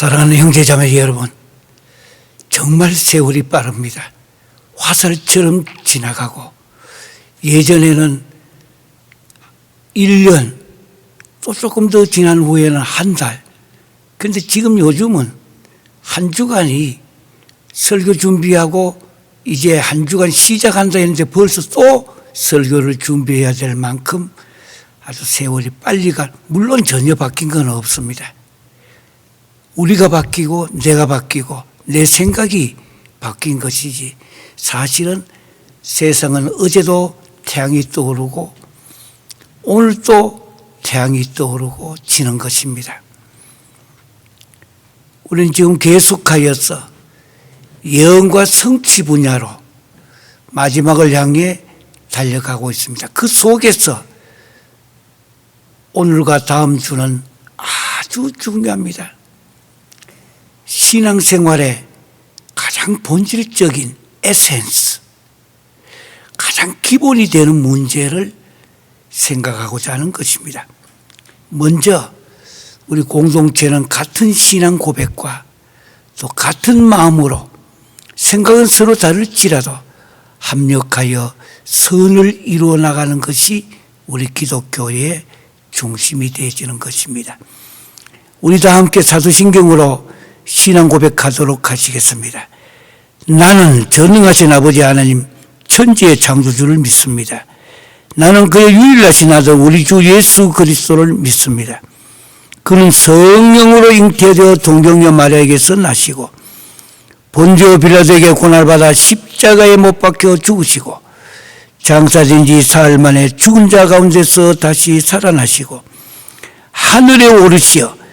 사랑하는 형제자매 여러분, 정말 세월이 빠릅니다. 화살처럼 지나가고 예전에는 1년 또 조금 더 지난 후에는 한 달, 그런데 지금 요즘은 한 주간이 설교 준비하고 이제 한 주간 시작한다 했는데 벌써 또 설교를 준비해야 될 만큼 아주 세월이 빨리 물론 전혀 바뀐 건 없습니다. 우리가 바뀌고 내가 바뀌고 내 생각이 바뀐 것이지, 사실은 세상은 어제도 태양이 떠오르고 오늘 또 태양이 떠오르고 지는 것입니다. 우리는 지금 계속하여서 예언과 성취 분야로 마지막을 향해 달려가고 있습니다. 그 속에서 오늘과 다음 주는 아주 중요합니다. 신앙생활의 가장 본질적인 에센스, 가장 기본이 되는 문제를 생각하고자 하는 것입니다. 먼저 우리 공동체는 같은 신앙 고백과 또 같은 마음으로 생각은 서로 다를지라도 합력하여 선을 이루어 나가는 것이 우리 기독교의 중심이 되어지는 것입니다. 우리 다 함께 사도신경으로 신앙 고백하도록 하시겠습니다. 나는 전능하신 아버지 하나님 천지의 창조주를 믿습니다. 나는 그의 유일하신 아들 우리 주 예수 그리스도를 믿습니다. 그는 성령으로 잉태되어 동정녀 마리아에게서 나시고 본디오 빌라도에게 고난받아 십자가에 못 박혀 죽으시고 장사된 지 사흘 만에 죽은 자 가운데서 다시 살아나시고 하늘에 오르시어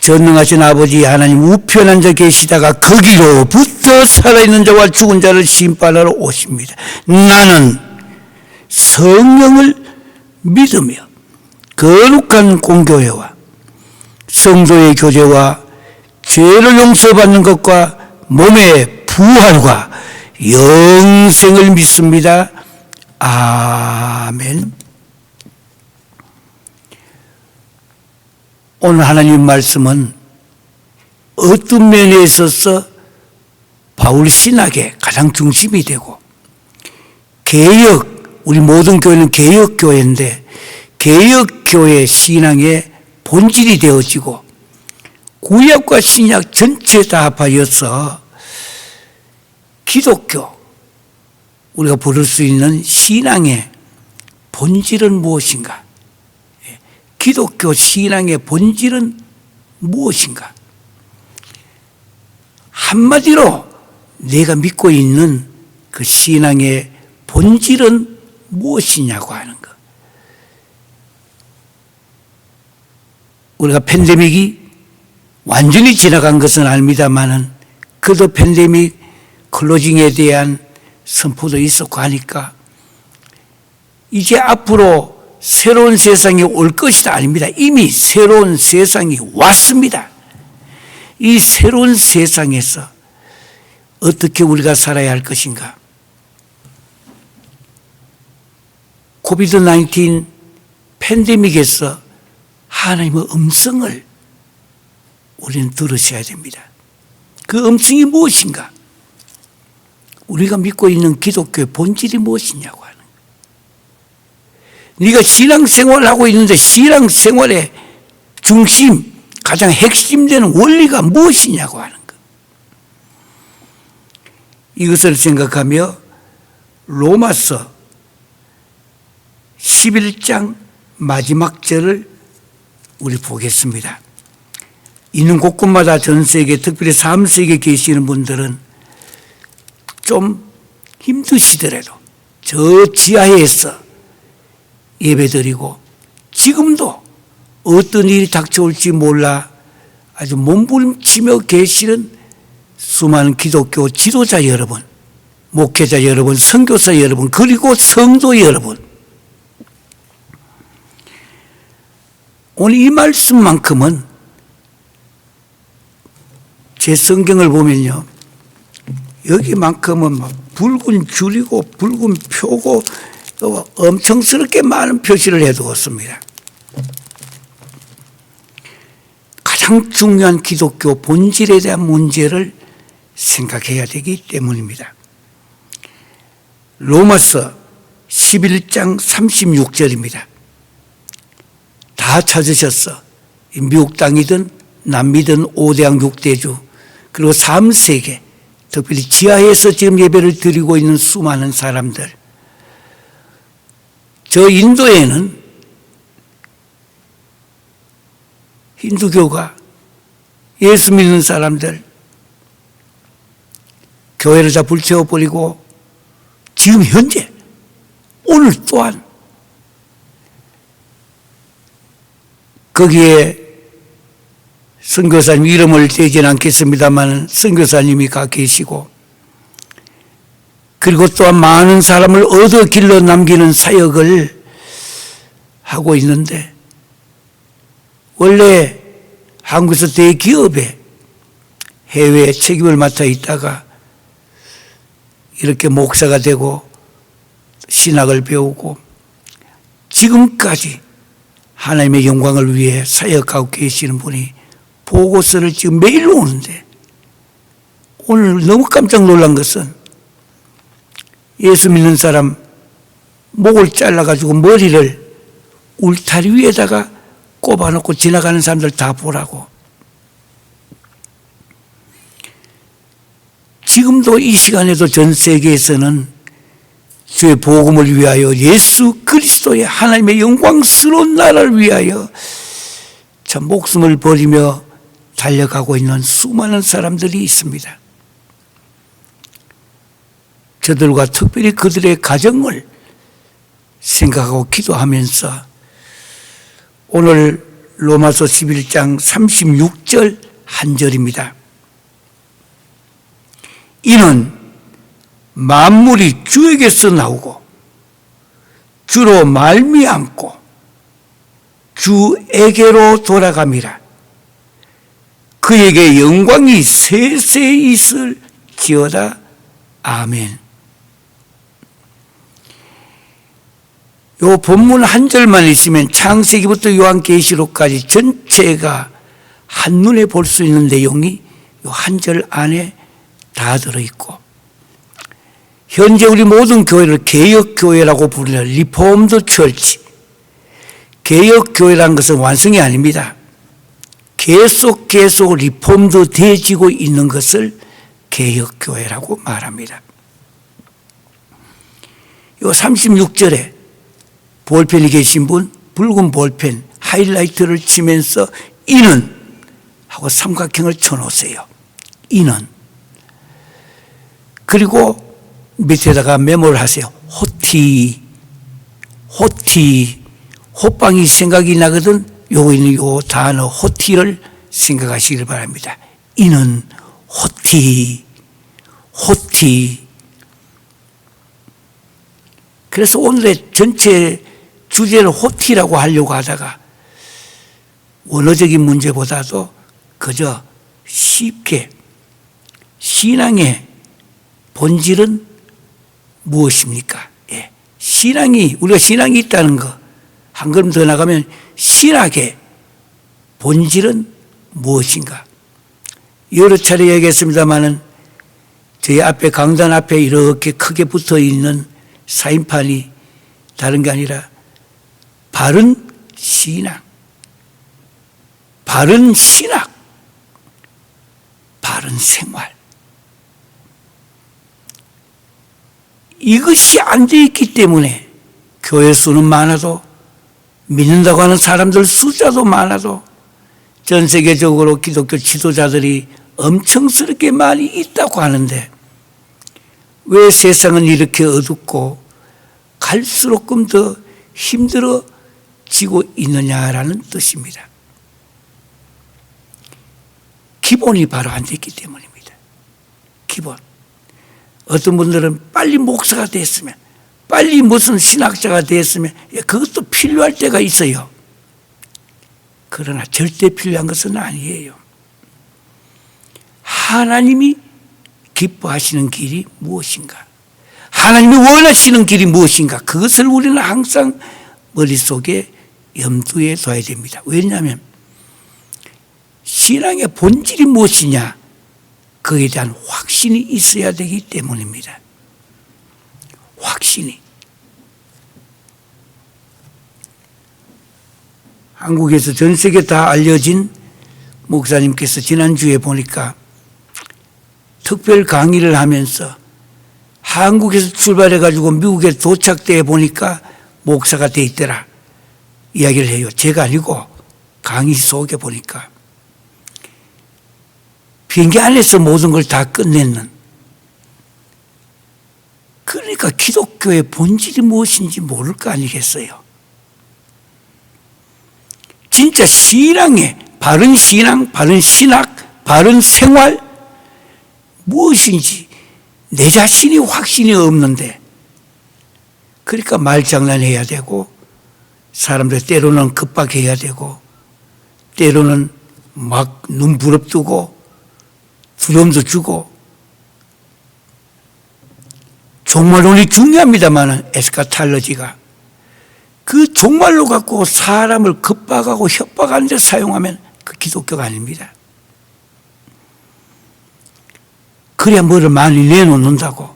전능하신 아버지 하나님 우편 앉아 계시다가 거기로부터 살아있는 자와 죽은 자를 심판하러 오십니다. 나는 성령을 믿으며 거룩한 공교회와 성도의 교제와 죄를 용서받는 것과 몸의 부활과 영생을 믿습니다. 아멘. 오늘 하나님 말씀은 어떤 면에 있어서 바울 신학의 가장 중심이 되고 개혁, 우리 모든 교회는 개혁교회인데 개혁교회 신앙의 본질이 되어지고 구약과 신약 전체 다 합하여서 기독교, 우리가 부를 수 있는 신앙의 본질은 무엇인가? 기독교 신앙의 본질은 무엇인가? 한마디로 내가 믿고 있는 그 신앙의 본질은 무엇이냐고 하는 것. 우리가 팬데믹이 완전히 지나간 것은 압니다만은 그래도 팬데믹 클로징에 대한 선포도 있었고 하니까 이제 앞으로 새로운 세상이 올 것이다 아닙니다. 이미 새로운 세상이 왔습니다. 이 새로운 세상에서 어떻게 우리가 살아야 할 것인가? 코비드-19 팬데믹에서 하나님의 음성을 우리는 들으셔야 됩니다. 그 음성이 무엇인가? 우리가 믿고 있는 기독교의 본질이 무엇이냐고 하는 거예요. 네가 신앙생활을 하고 있는데 신앙생활의 중심, 가장 핵심되는 원리가 무엇이냐고 하는 것. 이것을 생각하며 로마서 11장 마지막 절을 우리 보겠습니다. 있는 곳곳마다 전 세계, 특별히 3세계에 계시는 분들은 좀 힘드시더라도 저 지하에서 예배드리고 지금도 어떤 일이 닥쳐올지 몰라 아주 몸부림치며 계시는 수많은 기독교 지도자 여러분, 목회자 여러분, 선교사 여러분, 그리고 성도 여러분, 오늘 이 말씀만큼은 제 성경을 보면요, 여기만큼은 막 붉은 줄이고 붉은 표고 또 엄청스럽게 많은 표시를 해두었습니다. 가장 가장 중요한 기독교 본질에 대한 문제를 생각해야 되기 때문입니다. 로마서 11장 36절입니다. 다 찾으셨어. 미국 땅이든 남미든 5대양 6대주 그리고 3세계 특별히 지하에서 지금 예배를 드리고 있는 수많은 사람들, 저 인도에는 힌두교가 예수 믿는 사람들 교회를 다 불태워버리고 지금 현재 오늘 또한 거기에 선교사님 이름을 대지는 않겠습니다만 선교사님이 가 계시고 그리고 또한 많은 사람을 얻어 길러 남기는 사역을 하고 있는데 원래 한국에서 대기업에 해외 책임을 맡아 있다가 이렇게 목사가 되고 신학을 배우고 지금까지 하나님의 영광을 위해 사역하고 계시는 분이 보고서를 지금 매일 오는데 오늘 너무 깜짝 놀란 것은 예수 믿는 사람 목을 잘라가지고 머리를 울타리 위에다가 꼽아놓고 지나가는 사람들 다 보라고. 지금도 이 시간에도 전 세계에서는 주의 복음을 위하여 예수 그리스도의 하나님의 영광스러운 나라를 위하여 참 목숨을 버리며 달려가고 있는 수많은 사람들이 있습니다. 저들과 특별히 그들의 가정을 생각하고 기도하면서 오늘 로마서 11장 36절 한 절입니다. 이는 만물이 주에게서 나오고 주로 말미암고 주에게로 돌아감이라. 그에게 영광이 세세히 있을지어다. 아멘. 요 본문 한 절만 있으면 창세기부터 요한계시록까지 전체가 한눈에 볼 수 있는 내용이 요 한 절 안에 다 들어있고 현재 우리 모든 교회를 개혁교회라고 부르는 리폼드 철치, 개혁교회라는 것은 완성이 아닙니다. 계속 리폼드 되어지고 있는 것을 개혁교회라고 말합니다. 요 36절에 볼펜이 계신 분 붉은 볼펜 하이라이트를 치면서 이는 하고 삼각형을 쳐놓으세요. 이는. 그리고 밑에다가 메모를 하세요. 호티. 호빵이 생각이 나거든. 요거 있는 요 단어 호티를 생각하시길 바랍니다. 이는 호티. 그래서 오늘의 전체 주제를 호티라고 하려고 하다가 원어적인 문제보다도 그저 쉽게 신앙의 본질은 무엇입니까? 예. 우리가 신앙이 있다는 거, 한 걸음 더 나가면 신학의 본질은 무엇인가? 여러 차례 얘기했습니다만은 저희 앞에 강단 앞에 이렇게 크게 붙어 있는 사인판이 다른 게 아니라 바른 신앙, 바른 생활. 이것이 안 돼 있기 때문에 교회 수는 많아도 믿는다고 하는 사람들 숫자도 많아도 전 세계적으로 기독교 지도자들이 엄청스럽게 많이 있다고 하는데 왜 세상은 이렇게 어둡고 갈수록 더 힘들어지고 있느냐라는 뜻입니다. 기본이 바로 안 됐기 때문입니다. 기본. 어떤 분들은 빨리 목사가 됐으면, 빨리 무슨 신학자가 됐으면 그것도 필요할 때가 있어요. 그러나 절대 필요한 것은 아니에요. 하나님이 기뻐하시는 길이 무엇인가? 하나님이 원하시는 길이 무엇인가? 그것을 우리는 항상 머릿속에 염두에 둬야 됩니다. 왜냐하면 신앙의 본질이 무엇이냐? 그에 대한 확신이 있어야 되기 때문입니다. 확신이. 한국에서 전 세계 다 알려진 목사님께서 지난주에 보니까 특별 강의를 하면서 한국에서 출발해가지고 미국에 도착돼 보니까 목사가 돼 있더라 이야기를 해요. 제가 아니고 강의 속에 보니까 비행기 안에서 모든 걸 다 끝냈는. 그러니까 기독교의 본질이 무엇인지 모를 거 아니겠어요. 진짜 신앙의 바른 신앙, 바른 신학, 바른 생활 무엇인지 내 자신이 확신이 없는데, 그러니까 말장난해야 되고 사람들 때로는 급박해야 되고 때로는 막 눈 부릅뜨고 두려움도 주고. 종말론이 중요합니다만 에스카탈로지가 그 종말로 갖고 사람을 급박하고 협박하는 데 사용하면 그 기독교가 아닙니다. 그래야 뭐를 많이 내놓는다고.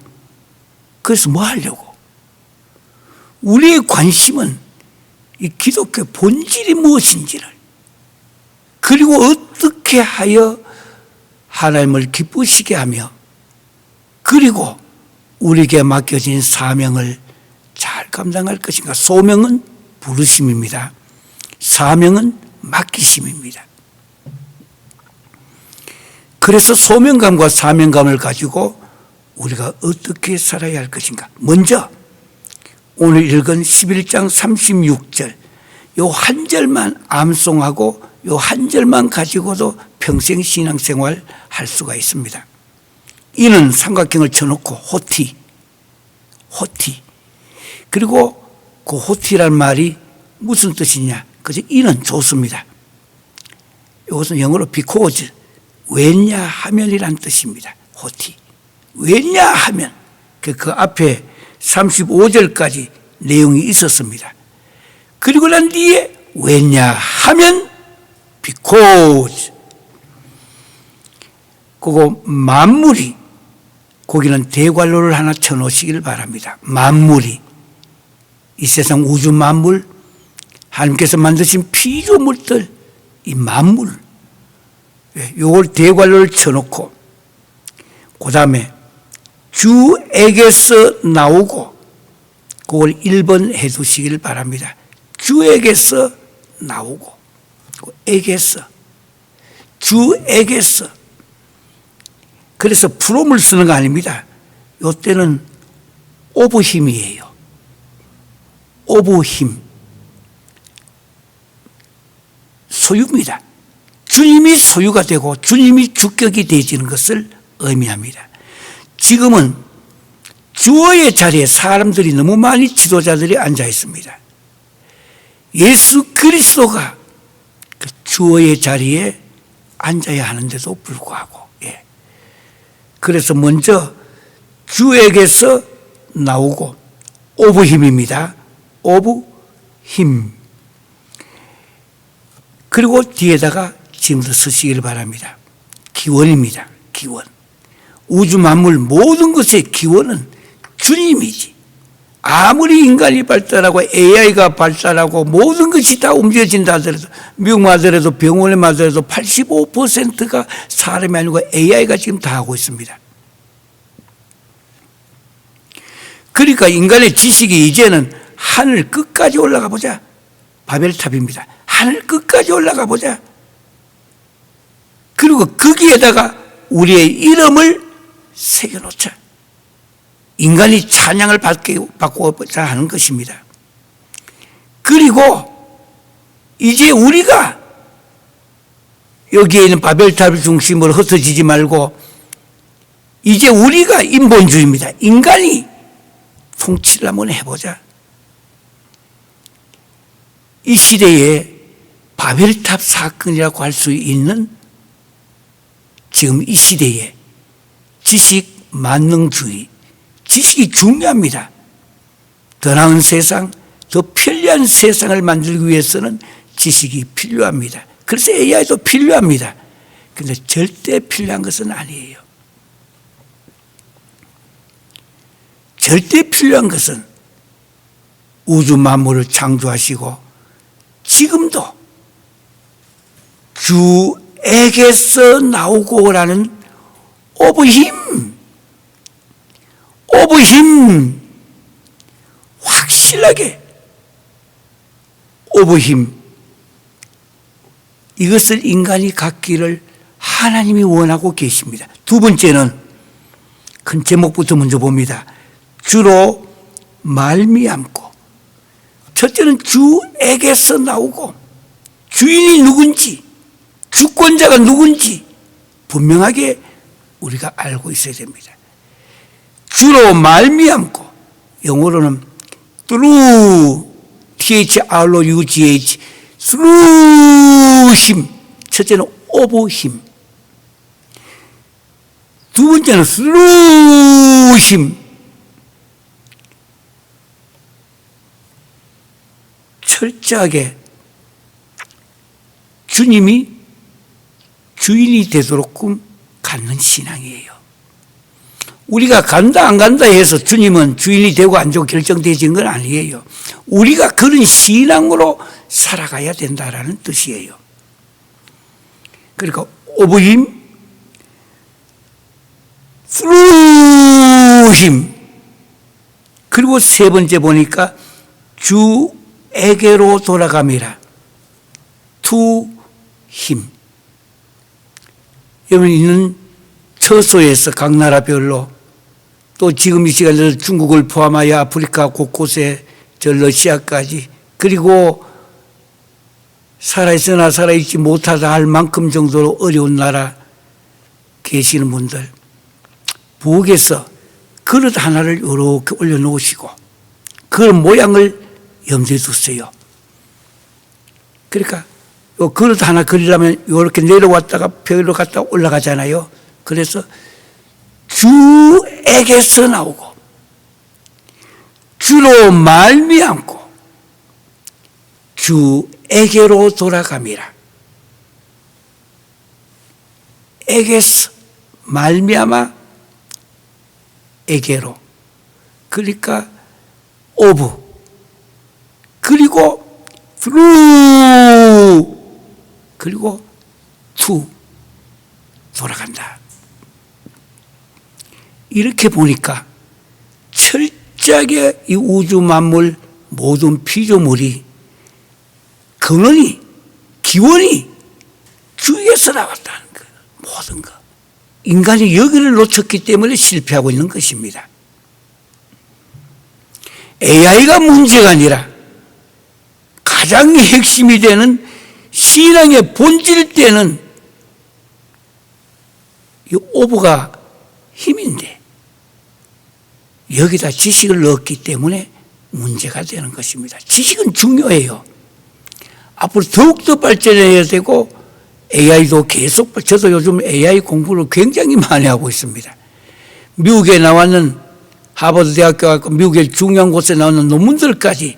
그래서 뭐 하려고? 우리의 관심은 이 기독교의 본질이 무엇인지를, 그리고 어떻게 하여 하나님을 기쁘시게 하며, 그리고 우리에게 맡겨진 사명을 잘 감당할 것인가. 소명은 부르심입니다. 사명은 맡기심입니다. 그래서 소명감과 사명감을 가지고 우리가 어떻게 살아야 할 것인가. 먼저 오늘 읽은 11장 36절 요 한 절만 암송하고 요 한 절만 가지고도 평생 신앙생활 할 수가 있습니다. 이는 삼각형을 쳐놓고 호티. 그리고 그 호티란 말이 무슨 뜻이냐. 그죠? 이는 좋습니다. 이것은 영어로 because, 왜냐하면이란 뜻입니다. 호티. 왜냐하면. 그 앞에 35절까지 내용이 있었습니다. 그리고 난 뒤에 왜냐하면 because. 그거 만물이, 거기는 대괄호를 하나 쳐놓으시길 바랍니다. 만물이, 이 세상 우주 만물, 하나님께서 만드신 피조물들, 이 만물, 요걸 대괄호를 쳐놓고 그 다음에 주에게서 나오고, 그걸 1번 해두시길 바랍니다. 주에게서 나오고, 에게서, 주에게서. 그래서 프롬을 쓰는 거 아닙니다. 이때는 오브 힘이에요. 오브 힘. 소유입니다. 주님이 소유가 되고 주님이 주격이 되어지는 것을 의미합니다. 지금은 주어의 자리에 사람들이 너무 많이 지도자들이 앉아 있습니다. 예수 그리스도가 그 주어의 자리에 앉아야 하는데도 불구하고, 그래서 먼저 주에게서 나오고, 오브 힘입니다. 오브 힘. 그리고 뒤에다가 지금부터 쓰시길 바랍니다. 기원입니다. 기원. 우주 만물 모든 것의 기원은 주님이지. 아무리 인간이 발달하고 AI가 발달하고 모든 것이 다 움직여진다 하더라도, 미국만 하더라도 병원에만 하더라도 85%가 사람이 아니고 AI가 지금 다 하고 있습니다. 그러니까 인간의 지식이 이제는 하늘 끝까지 올라가 보자. 바벨탑입니다. 하늘 끝까지 올라가 보자. 그리고 거기에다가 우리의 이름을 새겨놓자. 인간이 찬양을 받고자 하는 것입니다. 그리고 이제 우리가 여기에 있는 바벨탑을 중심으로 흩어지지 말고, 이제 우리가 인본주의입니다. 인간이 통치를 한번 해보자. 이 시대에 바벨탑 사건이라고 할 수 있는, 지금 이 시대에 지식 만능주의, 지식이 중요합니다. 더 나은 세상, 더 편리한 세상을 만들기 위해서는 지식이 필요합니다. 그래서 AI도 필요합니다. 그런데 절대 필요한 것은 아니에요. 절대 필요한 것은 우주 만물을 창조하시고 지금도 주에게서 나오고라는 오브 힘, 확실하게 오브 힘, 이것을 인간이 갖기를 하나님이 원하고 계십니다. 두 번째는 큰 제목부터 먼저 봅니다. 주로 말미암고, 첫째는 주에게서 나오고 주인이 누군지, 주권자가 누군지 분명하게 우리가 알고 있어야 됩니다. 주로 말미암고, 영어로는 through, THROUGH, through 힘. 첫째는 of 힘. 두 번째는 through 힘. 철저하게 주님이 주인이 되도록끔 갖는 신앙이에요. 우리가 간다 안 간다 해서 주님은 주인이 되고 안 되고 결정되어진 건 아니에요. 우리가 그런 신앙으로 살아가야 된다라는 뜻이에요. 그러니까 오브 힘, through 힘. 그리고 세 번째 보니까 주에게로 돌아감이라. to 힘. 여러분 있는 처소에서 각 나라별로 또 지금 이 시간에 중국을 포함하여 아프리카 곳곳에 저 러시아까지, 그리고 살아있으나 살아있지 못하다 할 만큼 정도로 어려운 나라 계시는 분들, 부엌에서 그릇 하나를 이렇게 올려놓으시고 그 모양을 염두에 두세요. 그러니까 요 그릇 하나 그리려면 이렇게 내려왔다가 벽으로 갔다 올라가잖아요. 그래서 주에게서 나오고 주로 말미암고 주에게로 돌아감이라. 에게서 말미암아 에게로, 그러니까 오브, 그리고 through, 그리고 to 돌아간다. 이렇게 보니까 철저하게 이 우주 만물 모든 피조물이 근원이, 기원이 주에서 나왔다는 거예요. 모든 것. 인간이 여기를 놓쳤기 때문에 실패하고 있는 것입니다. AI가 문제가 아니라 가장 핵심이 되는 신앙의 본질되는 이 오브가 힘인데 여기다 지식을 넣었기 때문에 문제가 되는 것입니다. 지식은 중요해요. 앞으로 더욱더 발전해야 되고 AI도 계속, 저도 요즘 AI 공부를 굉장히 많이 하고 있습니다. 미국에 나왔는 하버드 대학교 가고 미국의 중요한 곳에 나오는 논문들까지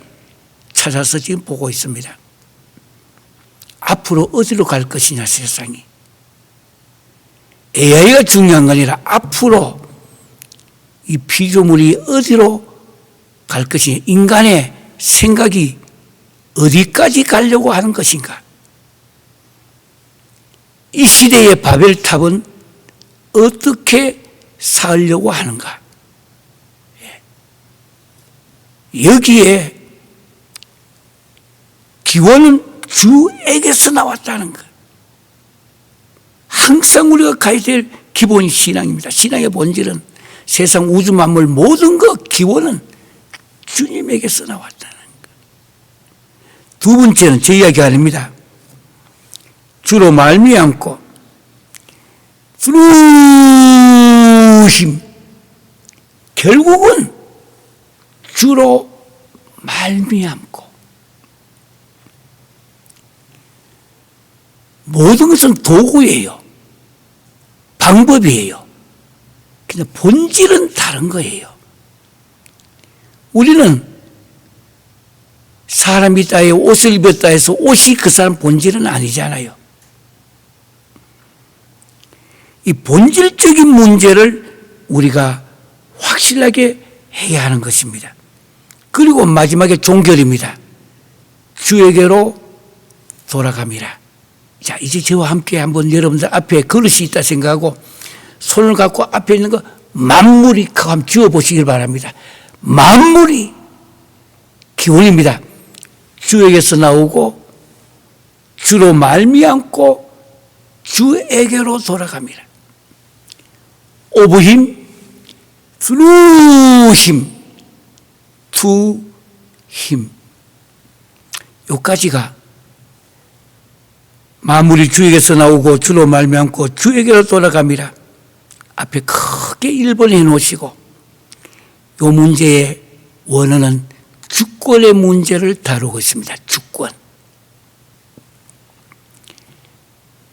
찾아서 지금 보고 있습니다. 앞으로 어디로 갈 것이냐, 세상이. AI가 중요한 건 아니라 앞으로 이 피조물이 어디로 갈 것이냐, 인간의 생각이 어디까지 가려고 하는 것인가. 이 시대의 바벨탑은 어떻게 살려고 하는가. 여기에 기원은 주에게서 나왔다는 것. 항상 우리가 가야 될 기본 신앙입니다. 신앙의 본질은 세상 우주 만물 모든 것 기원은 주님에게서 나왔다는 것. 두 번째는 제 이야기 아닙니다. 주로 말미암고 through 힘. 결국은 주로 말미암고, 모든 것은 도구예요. 방법이에요. 근데 본질은 다른 거예요. 우리는 사람이 있다 해 옷을 입었다 해서 옷이 그 사람 본질은 아니잖아요. 이 본질적인 문제를 우리가 확실하게 해야 하는 것입니다. 그리고 마지막에 종결입니다. 주에게로 돌아갑니다. 자, 이제 저와 함께 한번 여러분들 앞에 그릇이 있다 생각하고 손을 갖고 앞에 있는 거 만물이 크고 한번 쥐어보시길 바랍니다. 만물이 기원입니다. 주에게서 나오고 주로 말미암고 주에게로 돌아갑니다. Of him, through him, to him. 여기까지가 만물이 주에게서 나오고 주로 말미암고 주에게로 돌아갑니다. 앞에 크게 1번 해놓으시고 이 문제의 원어는 주권의 문제를 다루고 있습니다. 주권.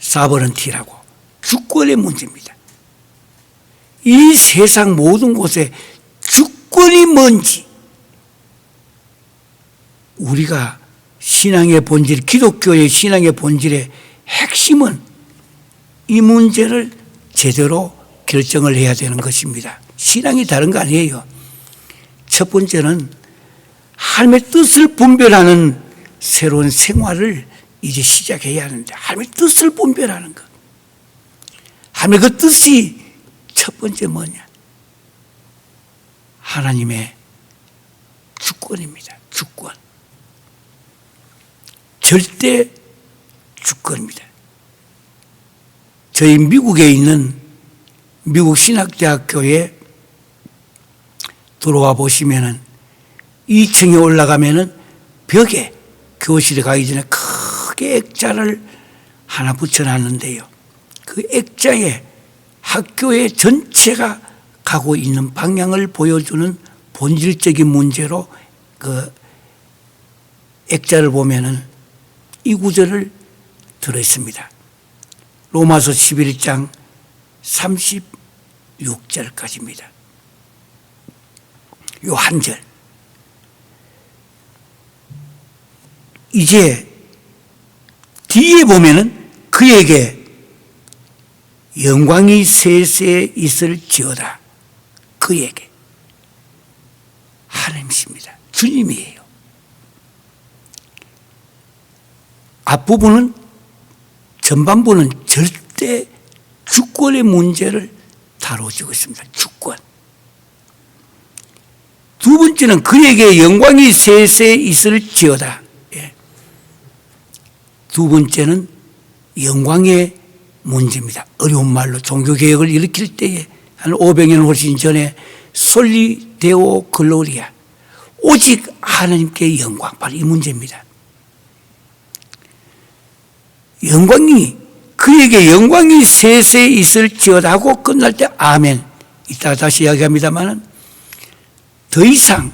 4번은 T라고. 주권의 문제입니다. 이 세상 모든 곳에 주권이 뭔지 우리가 신앙의 본질, 기독교의 신앙의 본질의 핵심은 이 문제를 제대로 결정을 해야 되는 것입니다. 신앙이 다른 거 아니에요. 첫 번째는 하나님의 뜻을 분별하는 새로운 생활을 이제 시작해야 하는데 하나님의 뜻을 분별하는 것. 하나님의 그 뜻이 첫 번째 뭐냐? 하나님의 주권입니다. 주권. 절대 주권입니다. 저희 미국에 있는 미국 신학대학교에 들어와 보시면은 2층에 올라가면은 벽에 교실에 가기 전에 크게 액자를 하나 붙여놨는데요. 그 액자에 학교의 전체가 가고 있는 방향을 보여주는 본질적인 문제로 그 액자를 보면은 이 구절을 들어있습니다. 로마서 11장 36절까지입니다. 요 한 절. 이제 뒤에 보면은 그에게 영광이 세세 있을지어다. 그에게. 하나님이십니다. 주님이에요. 앞부분은 전반부는 절대 주권의 문제를 다뤄주고 있습니다. 주권. 두 번째는 그에게 영광이 세세 있을지어다. 예. 두 번째는 영광의 문제입니다. 어려운 말로 종교개혁을 일으킬 때에 한 500년 훨씬 전에 솔리 데오 글로리아 오직 하나님께 영광, 바로 이 문제입니다. 영광이 그에게 영광이 세세 있을지어다 하고 끝날 때 아멘. 이따가 다시 이야기합니다만 더 이상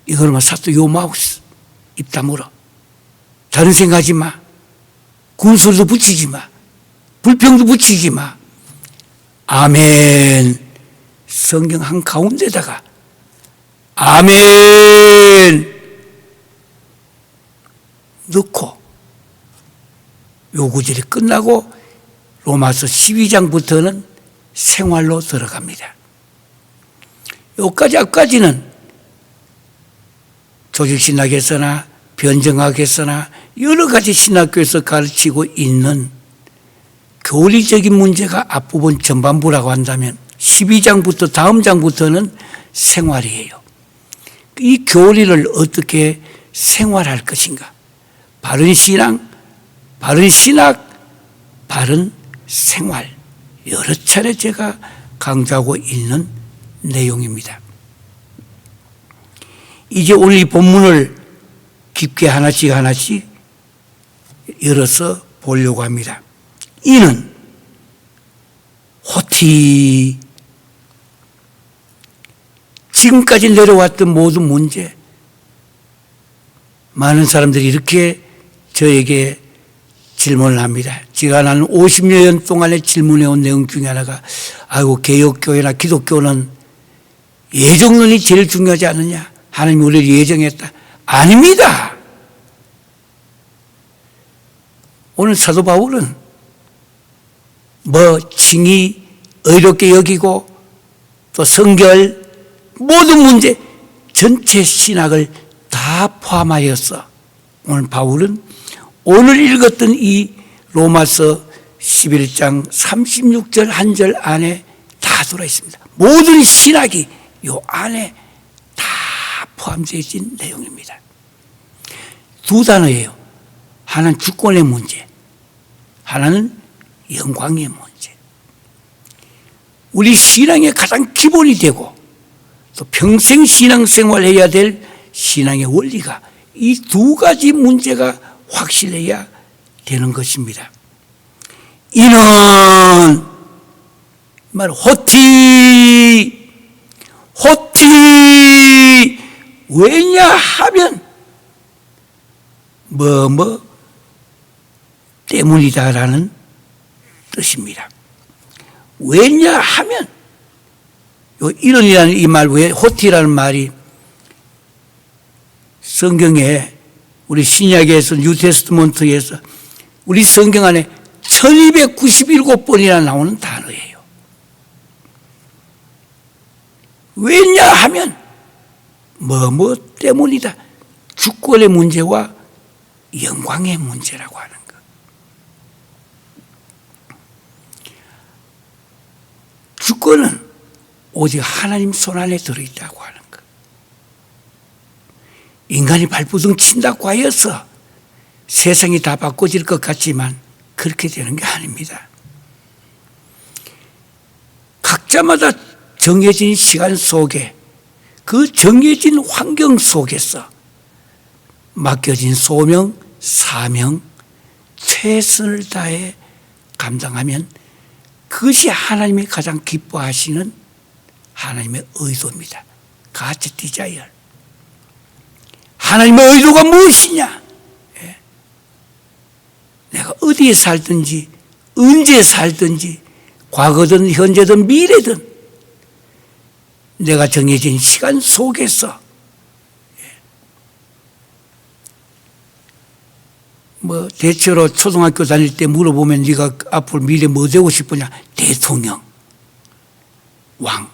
이거는 사또 요마우스 입 다물어. 다른 생각하지 마. 군소리도 붙이지 마. 불평도 붙이지 마. 아멘. 성경 한가운데다가 아멘 넣고 요 구절이 끝나고 로마서 12장부터는 생활로 들어갑니다. 여기까지는 조직신학에서나 변정학에서나 여러 가지 신학교에서 가르치고 있는 교리적인 문제가 앞부분 전반부라고 한다면 12장부터 다음 장부터는 생활이에요. 이 교리를 어떻게 생활할 것인가? 바른 신앙, 바른 신학, 바른 생활. 여러 차례 제가 강조하고 있는 내용입니다. 이제 오늘 이 본문을 깊게 하나씩 열어서 보려고 합니다. 이는 호티 지금까지 내려왔던 모든 문제, 많은 사람들이 이렇게 저에게 질문을 합니다. 지난 한 50여 년 동안에 질문해온 내용 중에 하나가 아이고 개혁교회나 기독교는 예정론이 제일 중요하지 않느냐, 하나님이 우리를 예정했다. 아닙니다. 오늘 사도 바울은 칭의 의롭게 여기고 또 성결 모든 문제 전체 신학을 다 포함하였어. 오늘 바울은 오늘 읽었던 이 로마서 11장 36절 한 절 안에 다 들어 있습니다. 모든 신학이 이 안에 다 포함되어진 내용입니다. 두 단어예요. 하나는 주권의 문제, 하나는 영광의 문제. 우리 신앙의 가장 기본이 되고 또 평생 신앙생활 해야 될 신앙의 원리가 이 두 가지 문제가 확실해야 되는 것입니다. 이는 말 호티 왜냐하면 때문이다라는 뜻입니다. 왜냐하면 이런이라는 이 말, 왜 호티라는 말이 성경에 우리 신약에서 뉴테스트먼트에서 우리 성경 안에 1297번이나 나오는 단어예요. 왜냐하면 때문이다. 주권의 문제와 영광의 문제라고 하는 것. 주권은 오직 하나님 손 안에 들어있다고 하는 것. 인간이 발부둥 친다고 하여서 세상이 다 바꿔질 것 같지만 그렇게 되는 게 아닙니다. 각자마다 정해진 시간 속에 그 정해진 환경 속에서 맡겨진 소명, 사명, 최선을 다해 감당하면 그것이 하나님이 가장 기뻐하시는 하나님의 의도입니다. God's desire. 하나님의 의도가 무엇이냐? 내가 어디에 살든지 언제 살든지 과거든 현재든 미래든 내가 정해진 시간 속에서 대체로 초등학교 다닐 때 물어보면 네가 앞으로 미래 뭐 되고 싶으냐? 대통령, 왕.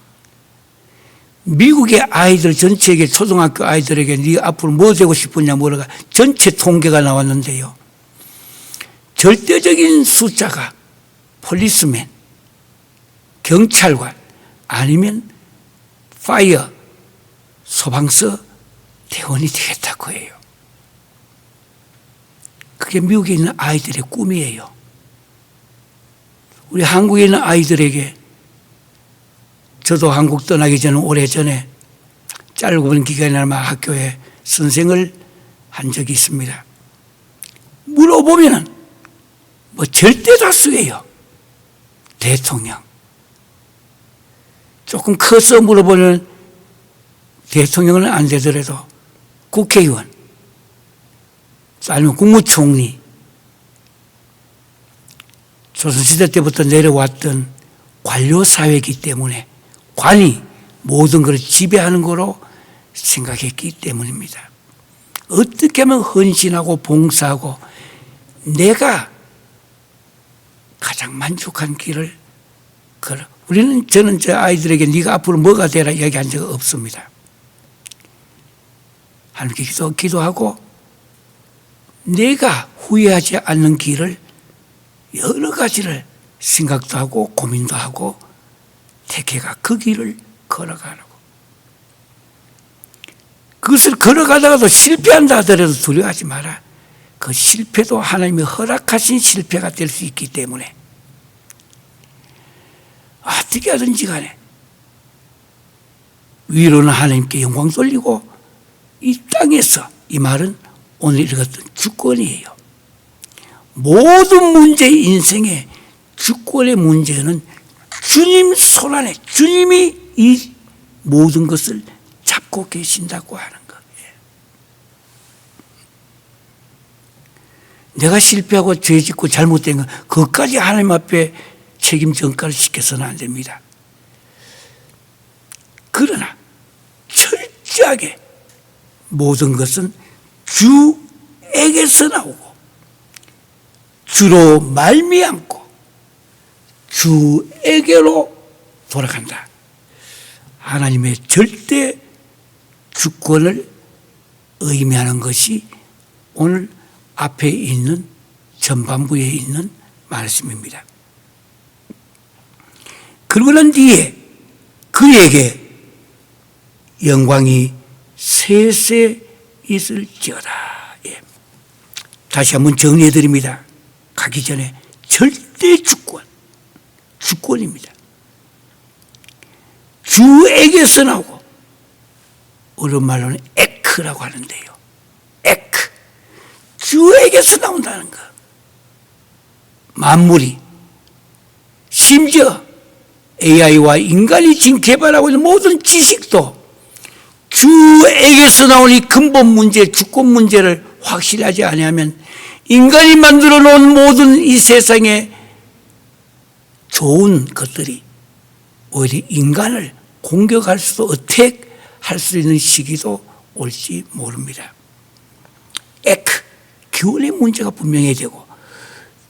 미국의 아이들 전체에게 초등학교 아이들에게 네가 앞으로 뭐 되고 싶으냐 물어가 전체 통계가 나왔는데요. 절대적인 숫자가 폴리스맨, 경찰관 아니면 파이어, 소방서 대원이 되겠다고 해요. 그게 미국에 있는 아이들의 꿈이에요. 우리 한국에 있는 아이들에게 저도 한국 떠나기 전에 오래전에 짧은 기간이나마 학교에 선생을 한 적이 있습니다. 물어보면은 절대 다수예요. 대통령. 조금 커서 물어보면 대통령은 안 되더라도 국회의원, 아니면 국무총리, 조선시대 때부터 내려왔던 관료사회이기 때문에 관이 모든 것을 지배하는 거로 생각했기 때문입니다. 어떻게 하면 헌신하고 봉사하고 내가 가장 만족한 길을 걸어. 저는 저 아이들에게 네가 앞으로 뭐가 되라 이야기한 적 없습니다. 하나님께 기도하고 내가 후회하지 않는 길을 여러 가지를 생각도 하고 고민도 하고 택해가 그 길을 걸어가라고. 그것을 걸어가다가도 실패한다 하더라도 두려워하지 마라. 그 실패도 하나님이 허락하신 실패가 될 수 있기 때문에 어떻게 하든지 간에 위로는 하나님께 영광 돌리고 이 땅에서 이 말은 오늘 읽었던 주권이에요. 모든 문제 인생의 주권의 문제는 주님 손 안에 주님이 이 모든 것을 잡고 계신다고 하는 거예요. 내가 실패하고 죄짓고 잘못된 것 그것까지 하나님 앞에 책임 전가를 시켜서는 안 됩니다. 그러나 철저하게 모든 것은 주에게서 나오고 주로 말미암고 주에게로 돌아간다. 하나님의 절대 주권을 의미하는 것이 오늘 앞에 있는 전반부에 있는 말씀입니다. 그러고 난 뒤에 그에게 영광이 세세 있을지어다. 예. 다시 한번 정리해 드립니다. 가기 전에 절대 주권입니다. 주에게서 나오고 어른말로는 에크라고 하는데요. 에크. 주에게서 나온다는 것. 만물이 심지어 AI와 인간이 지금 개발하고 있는 모든 지식도 주에게서 나오니 근본 문제, 주권 문제를 확실하지 않으면 인간이 만들어 놓은 모든 이 세상의 좋은 것들이 오히려 인간을 공격할 수도 어택할 수 있는 시기도 올지 모릅니다. 에크, 기원의 문제가 분명히 되고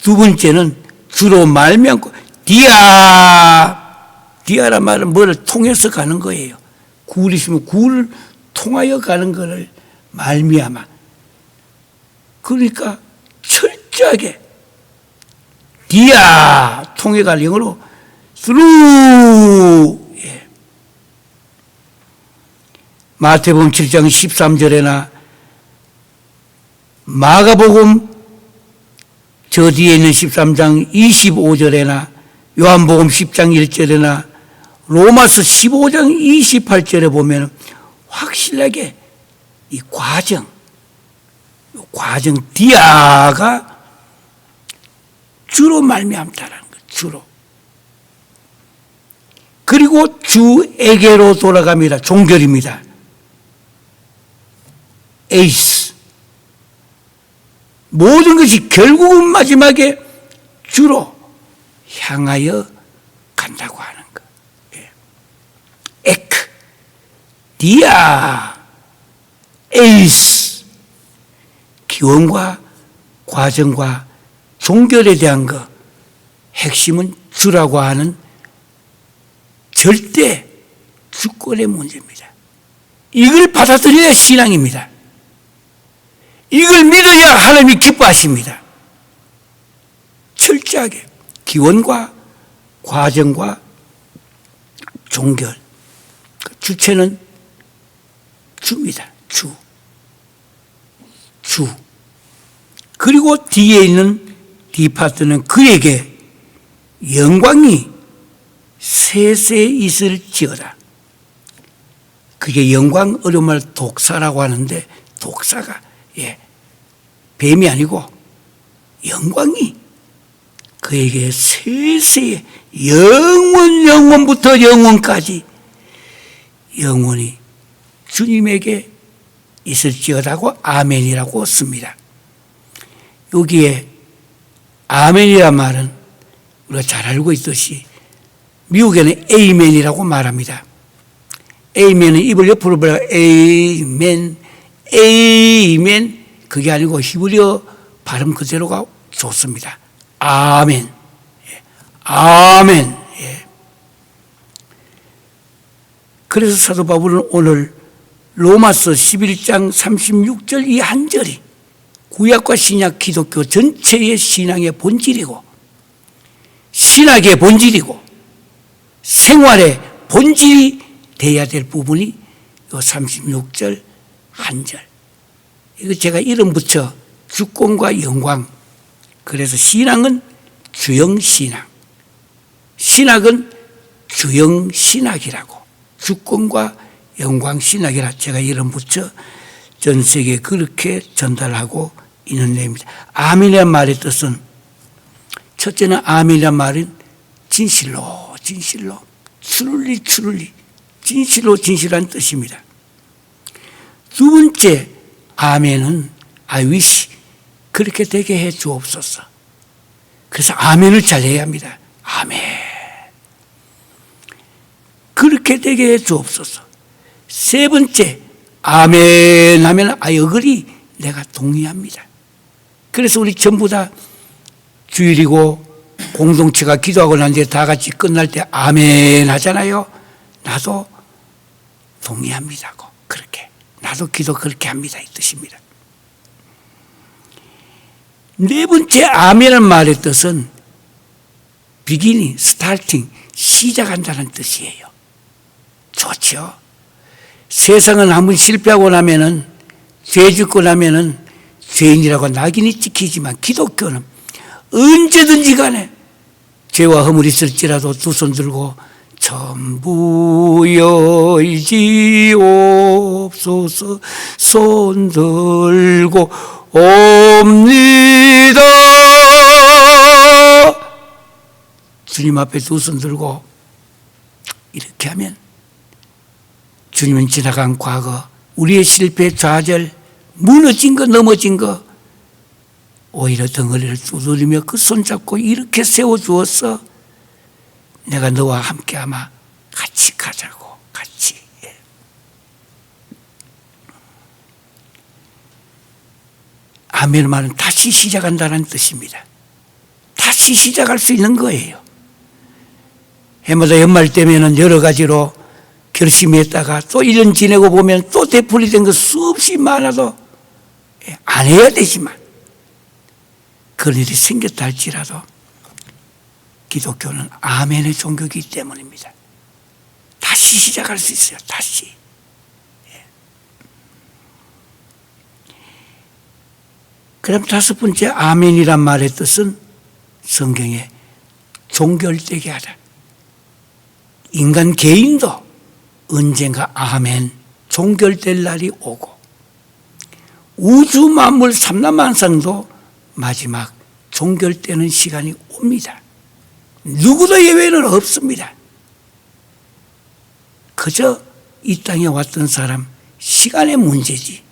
두 번째는 주로 말미암고 디아란 말은 뭐를 통해서 가는 거예요. 구울이시면 구를 통하여 가는 것을 말미암아. 그러니까 철저하게 디아 통해 갈 영어로 through. 예. 마태복음 7장 13절에나 마가복음 저 뒤에 있는 13장 25절에나 요한복음 10장 1절에나 로마서 15장 28절에 보면 확실하게 이 과정 디아가 주로 말미암다라는 것, 주로. 그리고 주에게로 돌아갑니다. 종결입니다. 에이스. 모든 것이 결국은 마지막에 주로 향하여 간다고 하는 것. 예. 에크, 디아, 에이스. 기원과 과정과 종결에 대한 것, 핵심은 주라고 하는 절대 주권의 문제입니다. 이걸 받아들여야 신앙입니다. 이걸 믿어야 하나님이 기뻐하십니다. 철저하게 기원과 과정과 종결. 주체는 주입니다. 주. 그리고 뒤에 있는 디파트는 그에게 영광이 세세 있을지어다. 그게 영광, 어려운 독사라고 하는데 독사가 뱀이 아니고 영광이 그에게 세세 영원부터 영원까지 영원히 주님에게 있을지어다고 아멘이라고 씁니다. 여기에 아멘이란 말은 우리가 잘 알고 있듯이 미국에는 에이멘이라고 말합니다. 에이멘은 입을 옆으로 벌려 에이멘, 에이멘. 그게 아니고 히브리어 발음 그대로가 좋습니다. 아멘. 아멘. 그래서 사도 바울은 오늘 로마서 11장 36절 이 한 절이 구약과 신약 기독교 전체의 신앙의 본질이고 신학의 본질이고 생활의 본질이 돼야 될 부분이 이 36절 한 절. 이거 제가 이름 붙여 주권과 영광. 그래서 신앙은 주형신앙, 신학은 주형신학이라고, 주권과 영광신학이라 제가 이름 붙여 전 세계에 그렇게 전달하고 있는 내용입니다. 아멘이란 말의 뜻은 첫째는 아멘이란 말은 진실로 truly 진실로 진실한 뜻입니다. 두 번째 아멘은 I wish 그렇게 되게 해 주옵소서. 그래서 아멘을 잘 해야 합니다. 아멘. 그렇게 되게 해 주옵소서. 세 번째 아멘 하면 어글이 내가 동의합니다. 그래서 우리 전부 다 주일이고 공동체가 기도하고 난 뒤에 다 같이 끝날 때 아멘 하잖아요. 나도 동의합니다고. 그렇게 나도 기도 그렇게 합니다 이 뜻입니다. 네 번째 아멘은 말의 뜻은 beginning, starting, 시작한다는 뜻이에요. 좋죠. 세상은 한번 실패하고 나면은 죄 짓고 나면은 죄인이라고 낙인이 찍히지만 기독교는 언제든지 간에 죄와 허물이 있을지라도 두 손 들고 전부 여의지옵소서 손 들고 옵니다. 주님 앞에 두 손 들고 이렇게 하면 주님은 지나간 과거, 우리의 실패, 좌절, 무너진 거, 넘어진 거 오히려 덩어리를 두드리며 그 손잡고 이렇게 세워주었어. 내가 너와 함께 아마 같이 가자고. 같이. 아멘 말은 다시 시작한다는 뜻입니다. 다시 시작할 수 있는 거예요. 해마다 연말 때면은 여러 가지로 결심했다가 또 1년 지내고 보면 또 되풀이된 거 수없이 많아도 안 해야 되지만 그런 일이 생겼다 할지라도 기독교는 아멘의 종교이기 때문입니다. 다시 시작할 수 있어요. 다시. 그럼 다섯 번째 아멘이란 말의 뜻은 성경에 종결되게 하다. 인간 개인도 언젠가 아멘 종결될 날이 오고 우주 만물 삼라만상도 마지막 종결되는 시간이 옵니다. 누구도 예외는 없습니다. 그저 이 땅에 왔던 사람 시간의 문제지.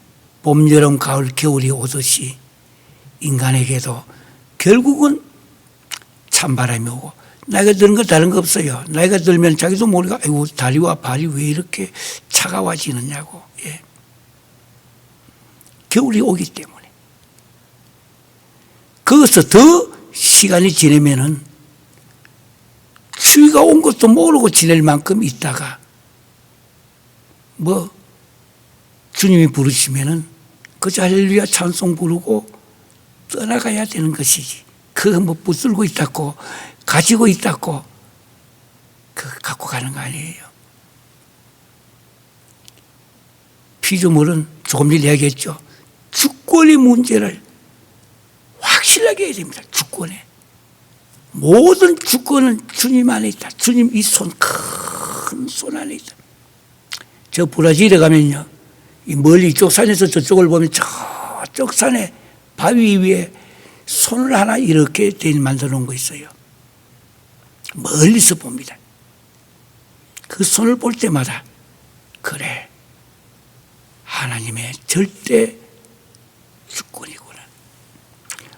봄, 여름, 가을, 겨울이 오듯이 인간에게도 결국은 찬바람이 오고 나이가 드는 거 다른 거 없어요. 나이가 들면 자기도 모르게 아이고 다리와 발이 왜 이렇게 차가워지느냐고. 예. 겨울이 오기 때문에. 거기서 더 시간이 지나면은 추위가 온 것도 모르고 지낼 만큼 있다가 뭐 주님이 부르시면은 그저 할렐루야 찬송 부르고 떠나가야 되는 것이지. 그거 뭐 붙들고 있다고 가지고 있다고 그거 갖고 가는 거 아니에요. 피조물은 조금 전에 이야기했죠. 주권의 문제를 확실하게 해야 됩니다. 주권에. 모든 주권은 주님 안에 있다. 주님 이 손, 큰 손 안에 있다. 저 브라질에 가면요. 이 멀리 이쪽 산에서 저쪽을 보면 저쪽 산에 바위 위에 손을 하나 이렇게 만들어 놓은 거 있어요. 멀리서 봅니다. 그 손을 볼 때마다 그래 하나님의 절대 주권이구나.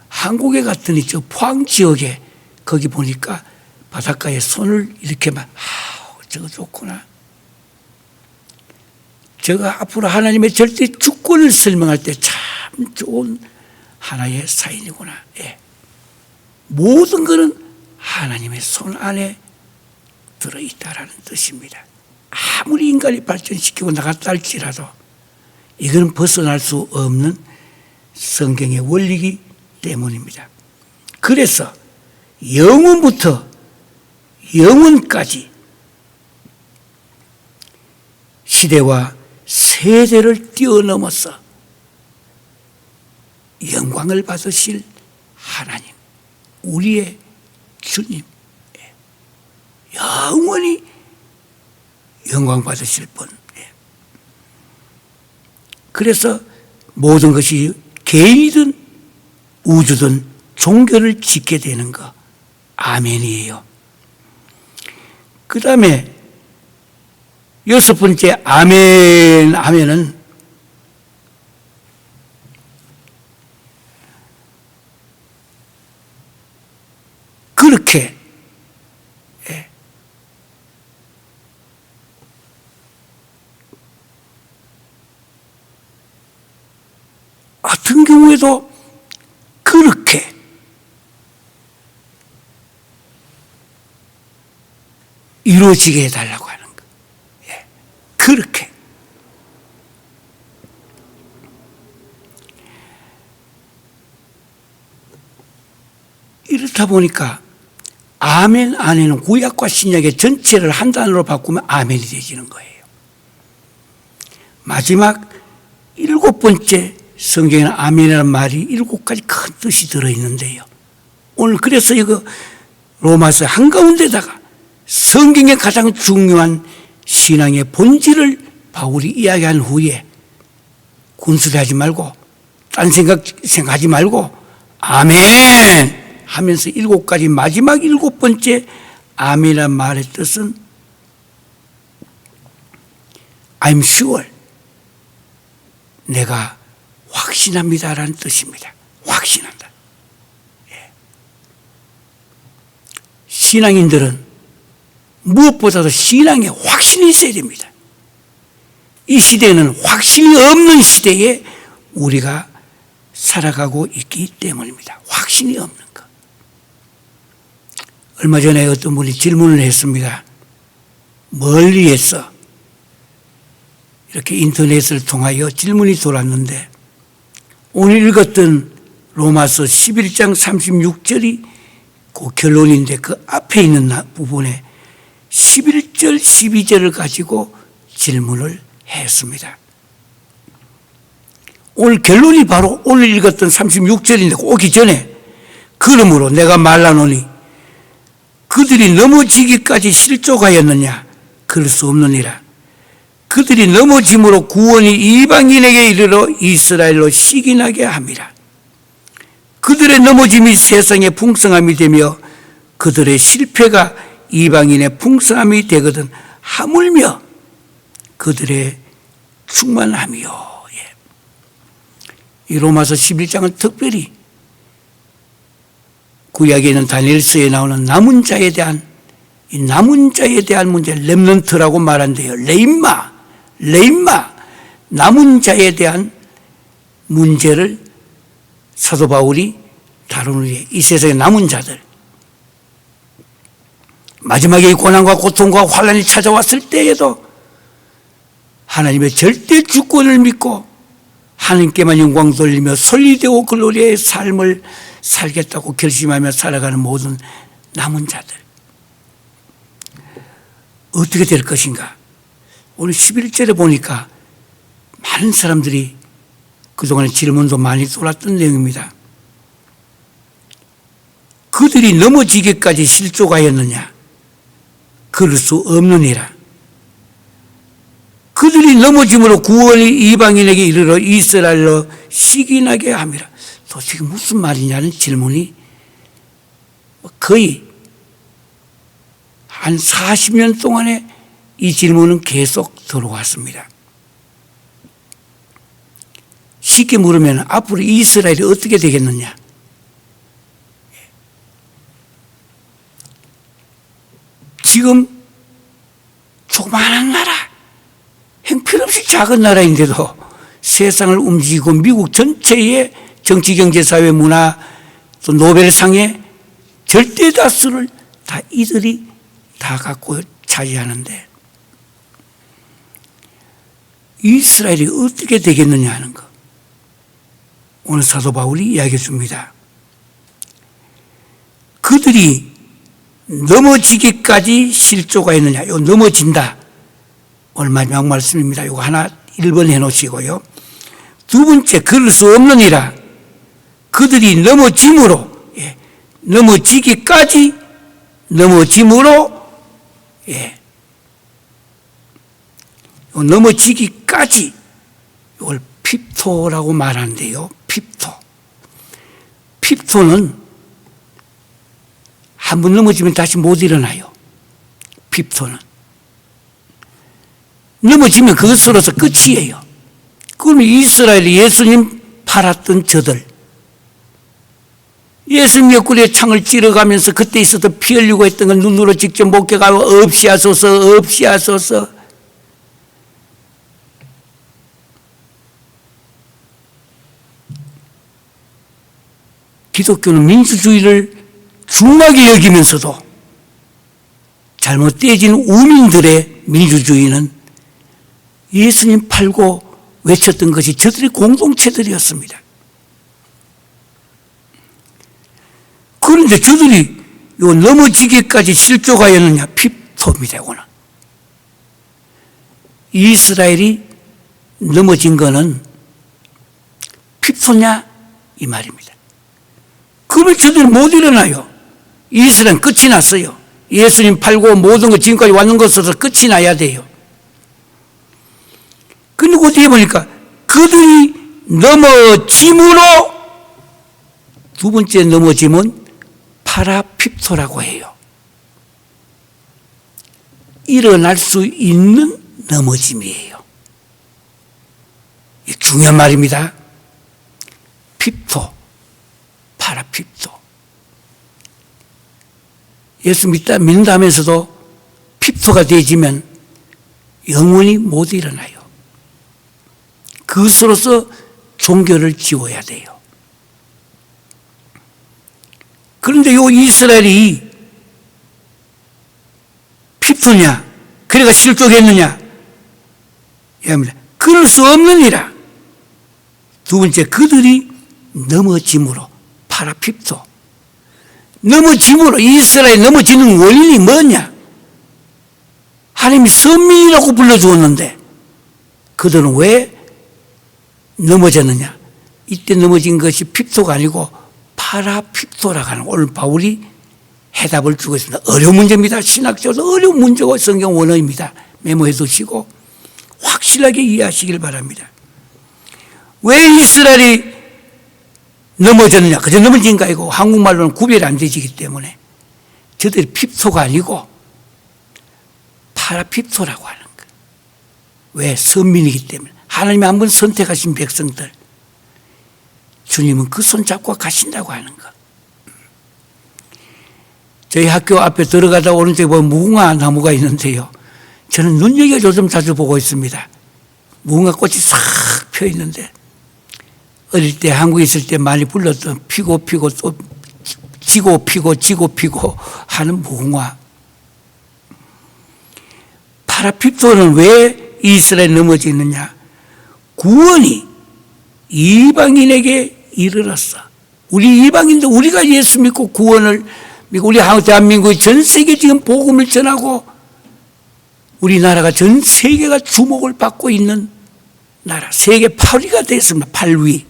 한국에 갔더니 저 포항 지역에 거기 보니까 바닷가에 손을 이렇게 막 저거 좋구나. 제가 앞으로 하나님의 절대 주권을 설명할 때 참 좋은 하나의 사인이구나. 예. 모든 것은 하나님의 손 안에 들어있다라는 뜻입니다. 아무리 인간이 발전시키고 나갔다 할지라도 이건 벗어날 수 없는 성경의 원리이기 때문입니다. 그래서 영원부터 영원까지 시대와 세대를 뛰어넘어서 영광을 받으실 하나님, 우리의 주님, 영원히 영광 받으실 분. 그래서 모든 것이 개인이든 우주든 종교를 짓게 되는 거 아멘이에요. 그 다음에 여섯 번째 아멘 하면은 그렇게 그런데도 그렇게 이루어지게 해달라고 하는 거. 예, 그렇게. 이렇다 보니까 아멘 안에는 구약과 신약의 전체를 한 단어로 바꾸면 아멘이 되지는 거예요. 마지막 7번째 성경에는 아멘이라는 말이 7가지 큰 뜻이 들어있는데요. 오늘 그래서 이거 로마서 한가운데다가 성경의 가장 중요한 신앙의 본질을 바울이 이야기한 후에 군수대하지 말고 딴 생각하지 말고 아멘 하면서 7가지 마지막 7번째 아멘이라는 말의 뜻은 I'm sure, 내가 확신합니다라는 뜻입니다. 확신한다. 예. 신앙인들은 무엇보다도 신앙에 확신이 있어야 됩니다. 이 시대는 확신이 없는 시대에 우리가 살아가고 있기 때문입니다. 확신이 없는 것. 얼마 전에 어떤 분이 질문을 했습니다. 멀리에서 이렇게 인터넷을 통하여 질문이 돌았는데 오늘 읽었던 로마서 11장 36절이 그 결론인데 그 앞에 있는 부분에 11절 12절을 가지고 질문을 했습니다. 오늘 결론이 바로 오늘 읽었던 36절인데 오기 전에 그러므로 내가 말하노니 그들이 넘어지기까지 실족하였느냐? 그럴 수 없느니라. 그들이 넘어짐으로 구원이 이방인에게 이르러 이스라엘로 시기나게 함이라. 그들의 넘어짐이 세상의 풍성함이 되며 그들의 실패가 이방인의 풍성함이 되거든 하물며 그들의 충만함이요. 이 로마서 11장은 특별히 구약에 있는 다니엘서에 나오는 남은 자에 대한 이 남은 자에 대한 문제, 렘넌트라고 말한대요. 레임마, 남은 자에 대한 문제를 사도 바울이 다루는 게 이 세상의 남은 자들. 마지막에 이 고난과 고통과 환난이 찾아왔을 때에도 하나님의 절대 주권을 믿고 하나님께만 영광 돌리며 솔리되고 글로리의 삶을 살겠다고 결심하며 살아가는 모든 남은 자들. 어떻게 될 것인가? 오늘 11절에 보니까 많은 사람들이 그동안에 질문도 많이 돌았던 내용입니다. 그들이 넘어지기까지 실족하였느냐? 그럴 수 없느니라. 그들이 넘어짐으로 구원이 이방인에게 이르러 이스라엘로 시기나게 함이라. 도대체 무슨 말이냐는 질문이 거의 한 40년 동안에 이 질문은 계속 들어왔습니다. 쉽게 물으면 앞으로 이스라엘이 어떻게 되겠느냐? 지금 조그마한 나라, 형편없이 작은 나라인데도 세상을 움직이고 미국 전체의 정치, 경제, 사회, 문화, 또 노벨상의 절대 다수를 다 이들이 다 갖고 차지하는데 이스라엘이 어떻게 되겠느냐 하는 것. 오늘 사도 바울이 이야기해 줍니다. 그들이 넘어지기까지 실족하였느냐. 요 넘어진다. 오늘 마지막 말씀입니다. 이거 하나 1번 해놓으시고요. 두 번째, 그럴 수 없느니라. 그들이 넘어짐으로, 넘어지기까지, 넘어짐으로, 넘어지기까지, 이걸 핍토라고 말하는데요. 핍토는 한 번 넘어지면 다시 못 일어나요. 핍토는. 넘어지면 그것으로서 끝이에요. 그러면 이스라엘이 예수님 팔았던 저들, 예수님 옆구리에 창을 찌르가면서 그때 있어도 피 흘리고 했던 걸 눈으로 직접 목격하고 없이 하소서. 기독교는 민주주의를 중하게 여기면서도 잘못 떼진 우민들의 민주주의는 예수님 팔고 외쳤던 것이 저들의 공동체들이었습니다. 그런데 저들이 요 넘어지기까지 실족하였느냐? 핍토입니다. 이거는. 이스라엘이 넘어진 거는 핍토냐? 이 말입니다. 그러면 저들이 못 일어나요. 이스라엘은 끝이 났어요. 예수님 팔고 모든 것 지금까지 왔는 것으로서 끝이 나야 돼요. 근데 그 뒤에 보니까 그들이 넘어짐으로 두 번째 넘어짐은 파라핍토라고 해요. 일어날 수 있는 넘어짐이에요. 이게 중요한 말입니다. 핍토, 파라핍토. 예수 믿는다 하면서도 핍토가 되지면 영원히 못 일어나요. 그것으로서 종교를 지워야 돼요. 그런데 요 이스라엘이 핍토냐? 그래가 실족했느냐? 그럴 수 없느니라. 두 번째, 그들이 넘어짐으로, 파라핍토. 넘어짐으로, 이스라엘이 넘어지는 원인이 뭐냐? 하나님이 선민이라고 불러주었는데 그들은 왜 넘어졌느냐? 이때 넘어진 것이 핍토가 아니고 파라핍토라고 하는, 오늘 바울이 해답을 주고 있습니다. 어려운 문제입니다. 신학적으로 어려운 문제고 성경 원어입니다. 메모해 두시고 확실하게 이해하시길 바랍니다. 왜 이스라엘이 넘어졌느냐? 그저 넘어진 거 아니고 한국말로는 구별이 안 되지기 때문에 저들이 핍토가 아니고 파라핍토라고 하는 거예요. 왜? 선민이기 때문에. 하나님이 한 번 선택하신 백성들, 주님은 그 손잡고 가신다고 하는 것. 저희 학교 앞에 들어가다 오른쪽에 보면 무궁화 나무가 있는데요. 저는 눈여겨 요즘 자주 보고 있습니다. 무궁화 꽃이 싹 펴 있는데, 어릴 때 한국에 있을 때 많이 불렀던 피고 피고 또 지고 피고 지고 피고 하는 무궁화. 파라핍토는 왜 이스라엘에 넘어지느냐? 구원이 이방인에게 이르렀어. 우리 이방인들, 우리가 예수 믿고 구원을 믿고 우리 대한민국이 전 세계 지금 복음을 전하고 우리나라가 전 세계가 주목을 받고 있는 나라, 세계 8위가 됐습니다. 8위.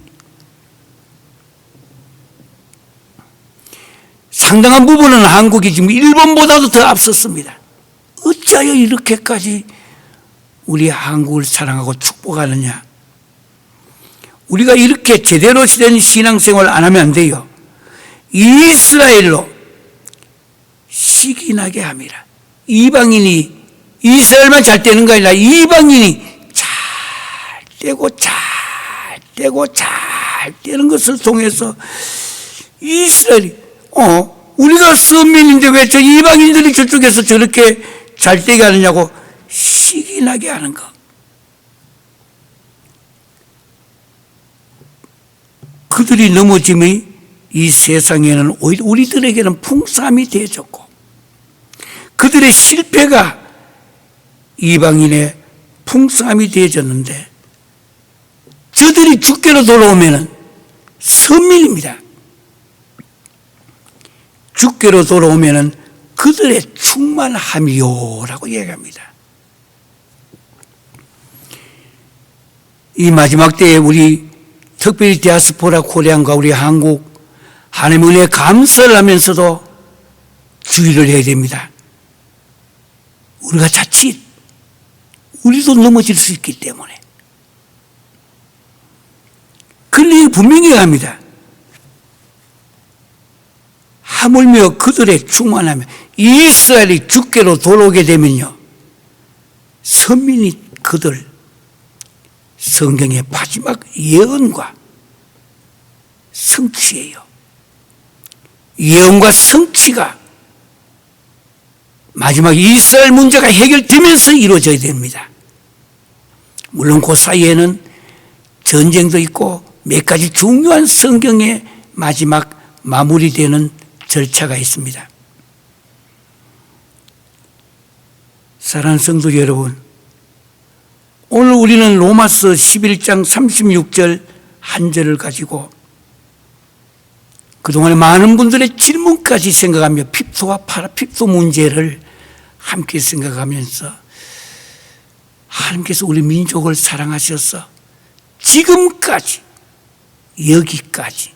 상당한 부분은 한국이 지금 일본보다도 더 앞섰습니다. 어찌하여 이렇게까지 우리 한국을 사랑하고 축복하느냐? 우리가 이렇게 제대로 된 신앙생활을 안 하면 안 돼요. 이스라엘로 시기나게 함이라. 이방인이 이스라엘만 잘 되는 거 아니라 이방인이 잘 되고 잘 되고 잘 되는 것을 통해서 이스라엘이 우리가 선민인데 왜 저 이방인들이 저쪽에서 저렇게 잘 되게 하느냐고 시기나게 하는 거. 그들이 넘어짐이 이 세상에는 오히려 우리들에게는 풍성함이 되어졌고, 그들의 실패가 이방인의 풍성함이 되어졌는데, 저들이 주께로 돌아오면은 선민입니다. 주께로 돌아오면은 그들의 충만함이요라고 얘기합니다. 이 마지막 때에 우리 특별히 디아스포라 코리안과 우리 한국 하나님의 은혜에 감사를 하면서도 주의를 해야 됩니다. 우리가 자칫 우리도 넘어질 수 있기 때문에. 그런데 분명히 합니다. 하물며 그들의 충만함에 이스라엘이 주께로 돌아오게 되면요, 선민이 그들 성경의 마지막 예언과 성취예요. 예언과 성취가 마지막 이스라엘 문제가 해결되면서 이루어져야 됩니다. 물론 그 사이에는 전쟁도 있고 몇 가지 중요한 성경의 마지막 마무리되는 절차가 있습니다. 사랑하는 성도 여러분, 오늘 우리는 로마서 11장 36절 한 절을 가지고 그동안에 많은 분들의 질문까지 생각하며 핍소와 파라핍소 문제를 함께 생각하면서 하나님께서 우리 민족을 사랑하셔서 지금까지 여기까지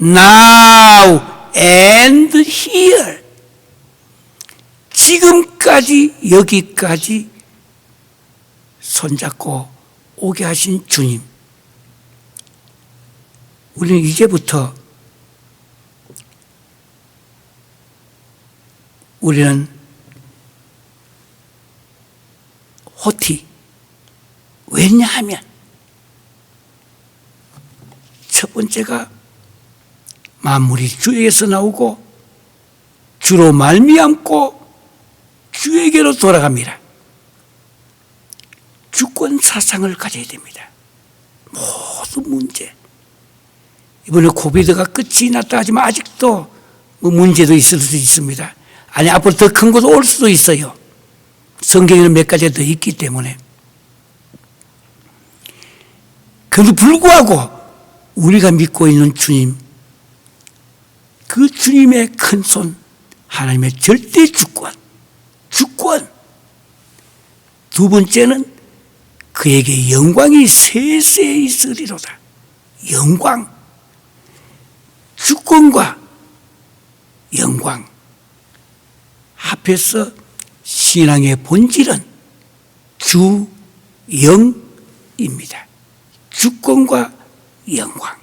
Now and here 지금까지 여기까지 손잡고 오게 하신 주님, 우리는 이제부터 우리는 호티, 왜냐하면 첫 번째가 만물이 주에게서 나오고 주로 말미암고 주에게로 돌아갑니다. 주권 사상을 가져야 됩니다. 모든 문제. 이번에 코비드가 끝이 났다 하지만 아직도 뭐 문제도 있을 수 있습니다. 아니, 앞으로 더 큰 것도 올 수도 있어요. 성경에는 몇 가지가 더 있기 때문에. 그래도 불구하고 우리가 믿고 있는 주님, 그 주님의 큰 손, 하나님의 절대 주권. 두 번째는 그에게 영광이 세세에 있으리로다. 영광. 주권과 영광. 합해서 신앙의 본질은 주영입니다. 주권과 영광.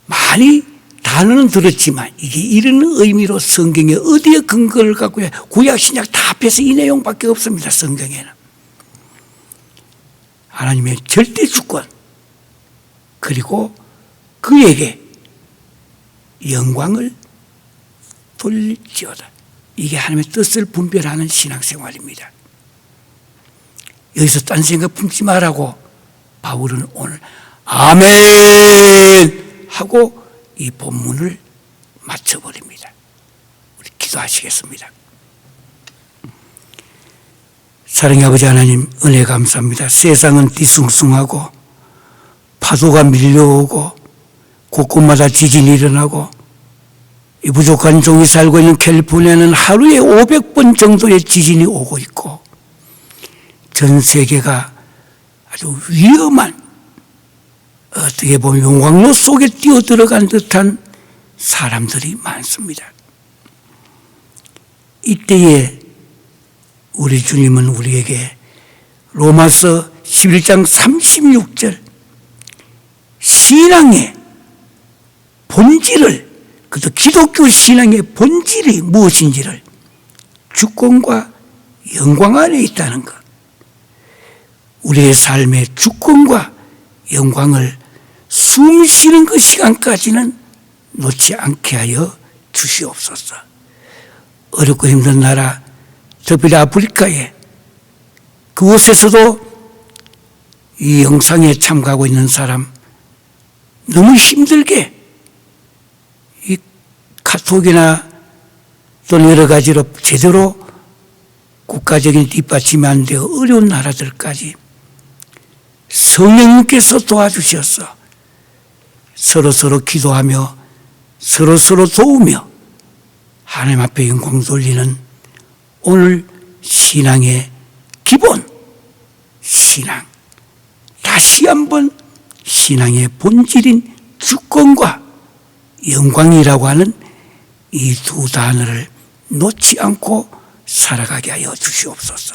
많이 단어는 들었지만 이게 이런 의미로 성경에 어디에 근거를 갖고 구약 신약 다 합해서 이 내용밖에 없습니다. 성경에는 하나님의 절대 주권, 그리고 그에게 영광을 돌릴지어다. 이게 하나님의 뜻을 분별하는 신앙생활입니다. 여기서 딴 생각 품지 말라고 바울은 오늘 아멘 하고 이 본문을 마쳐버립니다. 우리 기도하시겠습니다. 사랑의 아버지 하나님, 은혜 감사합니다. 세상은 뒤숭숭하고 파도가 밀려오고 곳곳마다 지진이 일어나고 이 부족한 종이 살고 있는 캘리포니아는 하루에 500번 정도의 지진이 오고 있고 전 세계가 아주 위험한, 어떻게 보면 용광로 속에 뛰어들어간 듯한 사람들이 많습니다. 이때에 우리 주님은 우리에게 로마서 11장 36절 신앙의 본질을, 그것도 기독교 신앙의 본질이 무엇인지를 주권과 영광 안에 있다는 것, 우리의 삶의 주권과 영광을 숨 쉬는 그 시간까지는 놓지 않게 하여 주시옵소서. 어렵고 힘든 나라, 특별히 아프리카에 그곳에서도 이 영상에 참가하고 있는 사람 너무 힘들게 이 카톡이나 또는 여러 가지로 제대로 국가적인 뒷받침이 안 되어 어려운 나라들까지 성령님께서 도와주셔서 서로서로 기도하며 서로서로 도우며 하나님 앞에 영광 돌리는 오늘 신앙의 기본, 신앙, 다시 한번 신앙의 본질인 주권과 영광이라고 하는 이 두 단어를 놓지 않고 살아가게 하여 주시옵소서.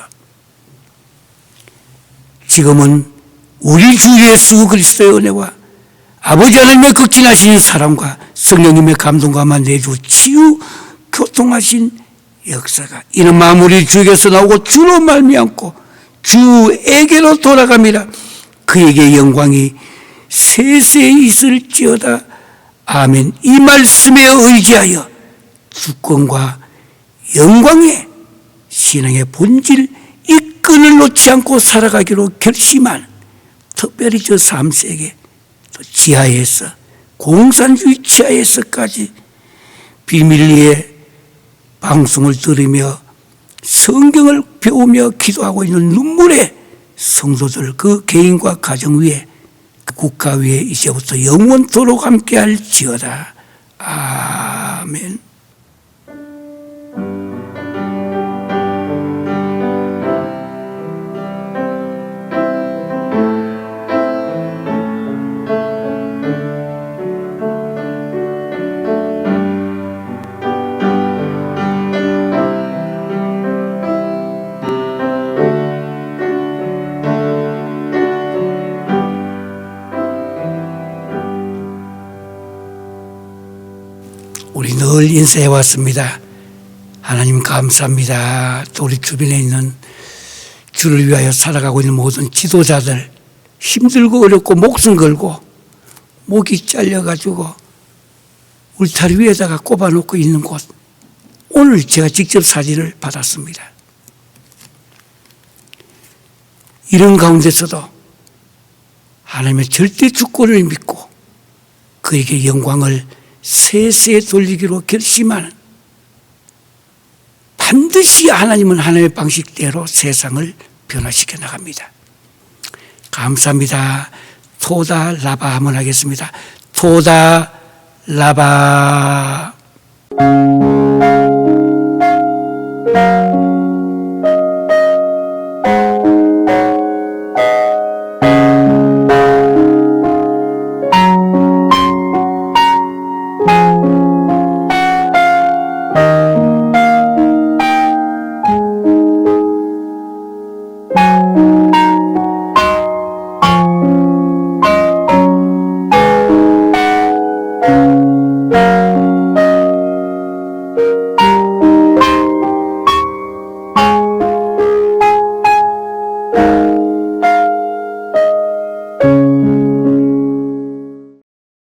지금은 우리 주 예수 그리스도의 은혜와 아버지 하나님의 극진하신 사랑과 성령님의 감동과 내주 치유 교통하신 역사가 이는 만물이 주에게서 나오고 주로 말미암고 주에게로 돌아갑니다. 그에게 영광이 세세에 있을지어다. 아멘. 이 말씀에 의지하여 주권과 영광의 신앙의 본질, 이 끈을 놓지 않고 살아가기로 결심한, 특별히 저 3세기 또 지하에서 공산주의 치하에서까지 비밀리에 방송을 들으며 성경을 배우며 기도하고 있는 눈물의 성도들, 그 개인과 가정 위에, 그 국가 위에 이제부터 영원토록 함께할지어다. 아멘. 우리 늘 인사해 왔습니다. 하나님 감사합니다. 또 우리 주변에 있는 주를 위하여 살아가고 있는 모든 지도자들, 힘들고 어렵고 목숨 걸고 목이 잘려가지고 울타리 위에다가 꼽아놓고 있는 곳, 오늘 제가 직접 사진을 받았습니다. 이런 가운데서도 하나님의 절대 주권을 믿고 그에게 영광을 세세 돌리기로 결심하는, 반드시 하나님은 하나님의 방식대로 세상을 변화시켜 나갑니다. 감사합니다. 토다 라바 한번 하겠습니다. 토다 라바.